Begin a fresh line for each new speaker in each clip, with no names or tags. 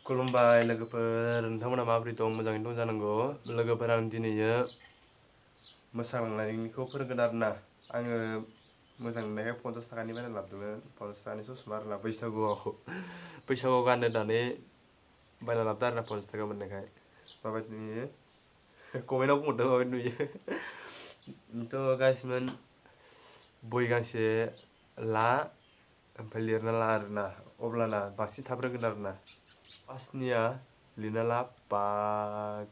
खुलुमबाय लोगोफोर नोंथांमोना माबोरै दं मोजाङैनो दं जानांगौ लोगोफोर आं दिनैयो मोसालांनायनिखौ फोरोंगोन आरोना आङो मोजां नुनायखाय 50 थाखानि बायना लाबोदोंमोन 50 थाखानि ससमा आरोना बैसागुआव गाननो होननानै बायना लाबोदों आरोना 50 थाखा मोननायखाय माबायदि नुयो कमेन्टआव बुंहरदों माबायदि नुयो थ' गाइसमोन बय गांसे ला ओमफ्राय लिरना ला आरोना अब्लाना बांसिन थाब रोंगोन आरोना फार्स्टनिया लिरना ला पा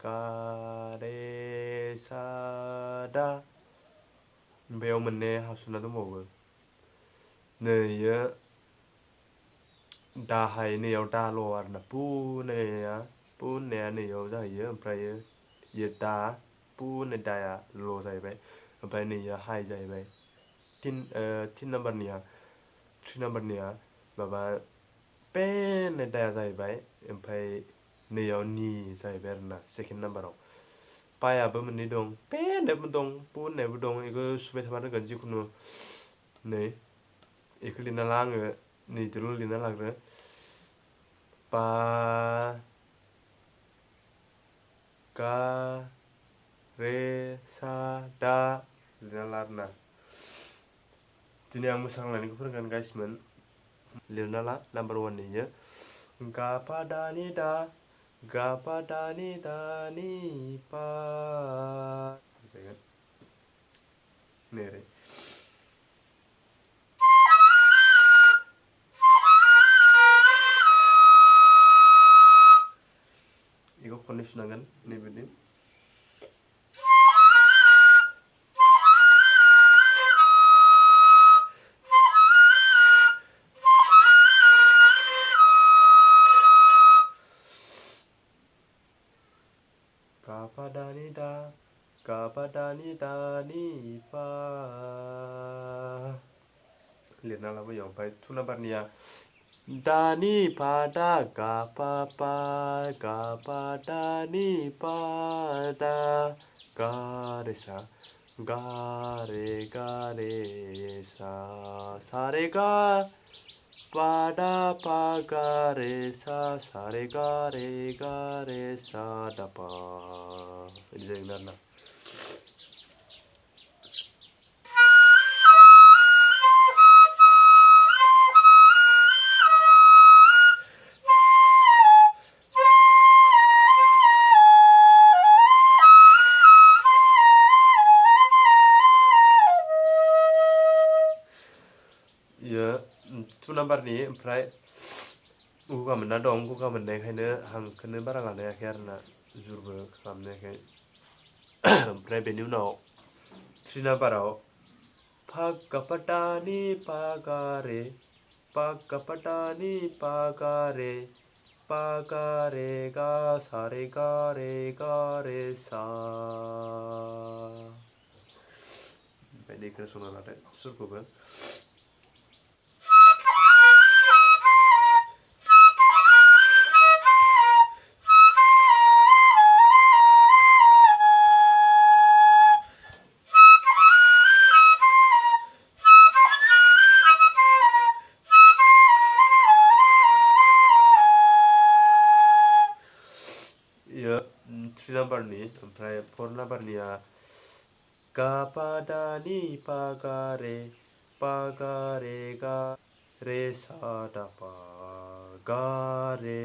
गा रे सा दा बेयाव मोननै हाबसनना दंबावो नैयो दाहाय नैयाव दाल' आरोना पु होननाया नैयाव जाहैयो ओमफ्रायो इयो दा पु होननाय दाया ल' जाहैबाय ओमफ्राय नैया हाय जाहैबाय थिन नाम्बारनिया 3 नाम्बारनिया माबा पे होननाय दाया जाहैबाय ओमफ्राय नैयाव नि जाहैबाय आरोना सेकेन्ड नाम्बाराव पायाबो मोननै दं पे होननायबो दं पु होननायबो दं बेखौ सुबाय थाबा रोंगोन जिखुनु नै बेखौ लिरना ला आङो नैदोल' लिरना लाग्रो पा गा रे सा दा लिरना ला आरोना दिनै आं मोसाखांनायनिखौ फोरोंगोन गाइसमोन लिरना ला नाम्बार 1 नियो गा पा दा नि दा गा पा दा नि पा जागोन नै ओरै बेखौ खननै सुनांगोन नैबायदि गा पा दा नि दा गा पा दा नि पा लिरना लाबोयो ओमफ्राय 2 नाम्बारनिया दानि पा दा गा पा गा पा दा नि पा दा गा रे सा सा रे गा पा दा पा गा रे सा रे गा सा दा पा बिदि जाहैगोन आरोना इयो 2 नाम्बारनि ओमफ्राय गगा मोनना दं गगा मोननायखायनो हांखौनो बारा लानो हायाखै आरोना जुरबो खालामनो हायाखै ओमफ्राय बेनि उनाव 3 नाम्बाराव फा गा पा दा नि पा गा रे पा गा पा दा नि पा गा रे गा सा रे गा रे सा ओमफ्राय नै खोनासंना लादो सुरखौबो इयो 3 नाम्बारनि ओमफ्राय 4 नाम्बारनिया गा पा दा नि पा गा रे गा रे सा दा पा गा रे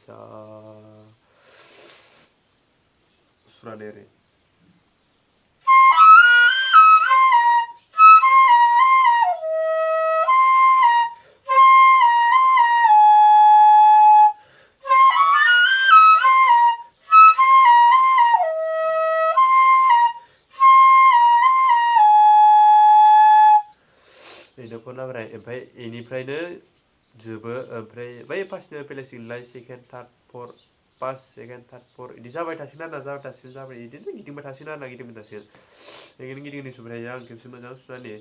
सा सुरा दे ओरै बेनो 4 नाम्बार ओमफ्राय बेनिफ्रायनो जोबो ओमफ्राय बै फार्स्टनिफ्राय फैलायसिगोनलाय second third 4 first second third 4 बिदि जाबाय थासिगोन आरोना बिदिनो गिदिंबाय थासिगोन आरोना गिदिंबाय थासिगोन बेखायनो गिदिं सुबाय थायो आं खेबसे मोजां सुनानै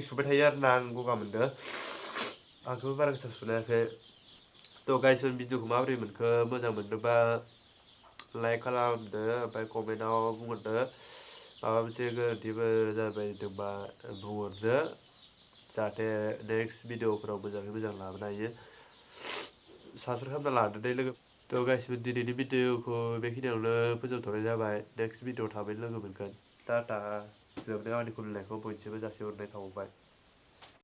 सुबाय थायो आरो ना आं गगा मोनदों आंखौबो बारा गोसा सुनायाखै थ' गाइस भिडिअखौ माबोरै मोनखो मोजां मोनदोंबा लाइक खालामदो ओमफ्राय कमेन्टआव बुंहरदो माबा मोनसे गोरोन्थिफोर जाबायदोंबा बुंहरदो जाहाथे नेक्स्ट भिडिअफोराव मोजाङै मोजां लाबोनो हायो साबस्क्राइब खालामना लादो दे लोगो थ' गासिबो दिनैनि भिडिअखौ बेखिनियावनो फोजोबथ'नाय जाबाय नेक्स्ट भिडिअ थाबैनो लोगो मोनगोन टाटा जोबनायाव आंनि खुलुमनायखौ बयनिसिमबो जासिहरनाय थाबाय